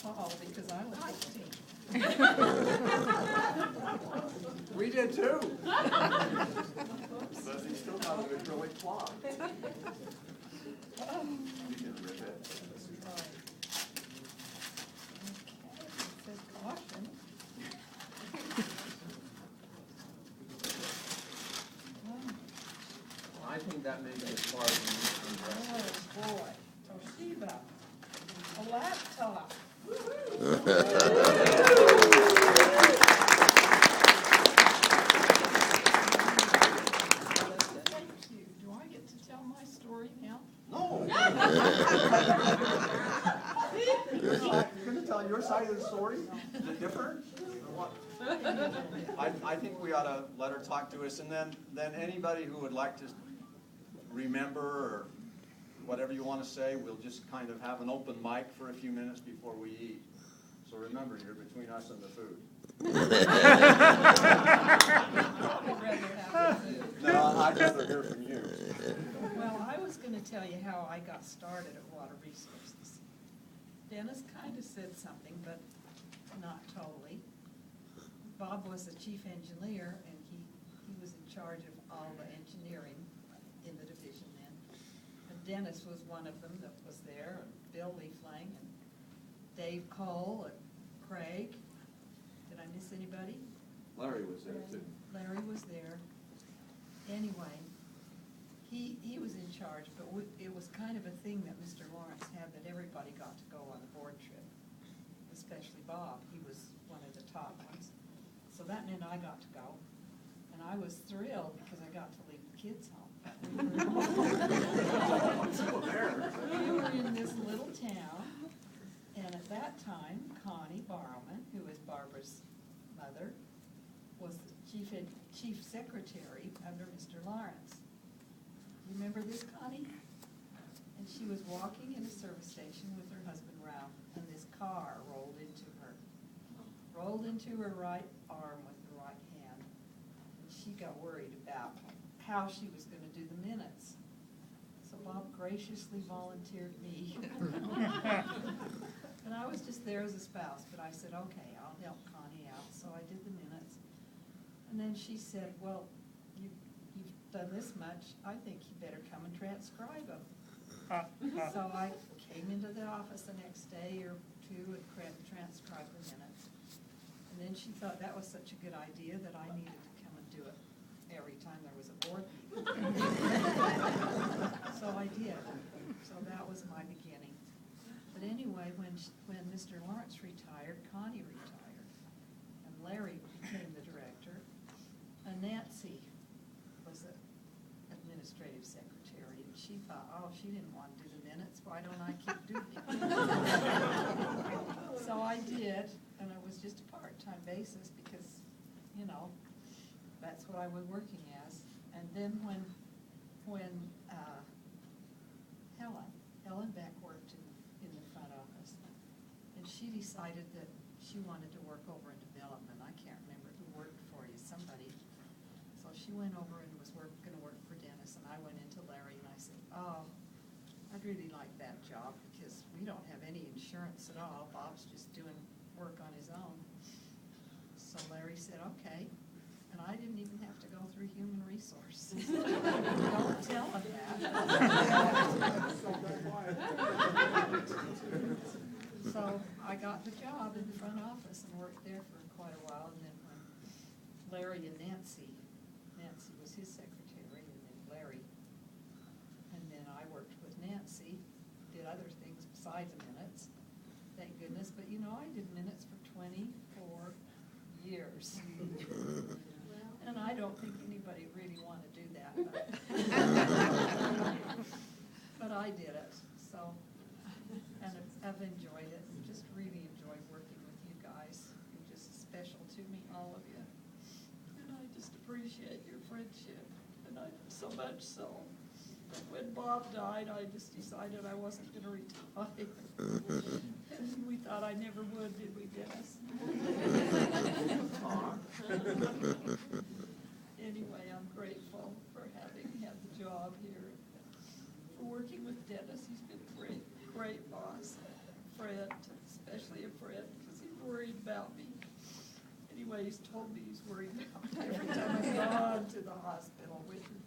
tall because I was 16. We did too. But he still got an acrylic cloth. You can rip it. Right. Okay, it says caution. I think that may be as far as Oh, boy. Toshiba, a laptop. Thank you. Do I get to tell my story now? No. You're going to tell your side of the story? Is it different? Or what? I think we ought to let her talk to us, and then anybody who would like to remember or whatever you want to say, we'll just kind of have an open mic for a few minutes before we eat. So remember, you're between us and the food. No, I'd rather hear from you. Well, I was going to tell you how I got started at Water Resources. Dennis kind of said something, but not totally. Bob was the chief engineer, and he was in charge of all the engineering in the division then. And Dennis was one of them that was there, and Bill Leaflang, and Dave Cole, and Craig. Did I miss anybody? Larry was there too. Larry was there. Anyway, he was in charge, but it was kind of a thing that Mr. Lawrence had, that everybody got to go on a board trip, especially Bob. He was one of the top ones. So that meant I got to go. And I was thrilled because I got to leave the kids home. We were in this little town, and at that time, Connie Barrowman, who is Barbara's mother, was the chief secretary under Mr. Lawrence. You remember this, Connie? And she was walking in a service station with her husband Ralph, and this car rolled into her right arm with her right hand. And she got worried about how she was going to do the minutes. So Bob graciously volunteered me. And I was just there as a spouse, but I said, okay, I'll help Connie out. So I did the minutes. And then she said, well, you've done this much, I think you better come and transcribe them. So I came into the office the next day or two and transcribed the minutes. And then she thought that was such a good idea that I needed to come and do it every time there was a board meeting. So I did. So that was my beginning. But anyway, when Mr. Lawrence retired, Connie retired, and Larry became the director, and Nancy was the administrative secretary, and she thought, oh, she didn't want to do the minutes, why don't I keep doing it? So I did, and it was just a part-time basis because, you know, that's what I was working as. And then when Helen Beck worked in the front office, and she decided that she wanted to work over in development. I can't remember who worked for you, somebody. So she went over and was going to work for Dennis, and I went into Larry and I said, oh, I'd really like that job because we don't have any insurance at all. Bob's just doing work on his own. So Larry said, okay. And I didn't even have to go through human resources. Don't tell him that. So I got the job in the front office and worked there for quite a while. And then when Larry and Nancy was his secretary, and then Larry, and then I worked with Nancy, did other things besides minutes, thank goodness. But you know, I did minutes for 24 years. And I don't think anybody really want to do that, but I did it. So, and I've enjoyed it. Just really enjoyed working with you guys. You're just special to me, all of you. And I just appreciate your friendship. And I so much so. When Bob died, I just decided I wasn't going to retire. And we thought I never would, did we, Dennis? Anyway, I'm grateful for having had the job here, for working with Dennis. He's been a great boss, friend, especially a worried about me. Anyway, he's told me he's worried about me every time I've gone to the hospital with him.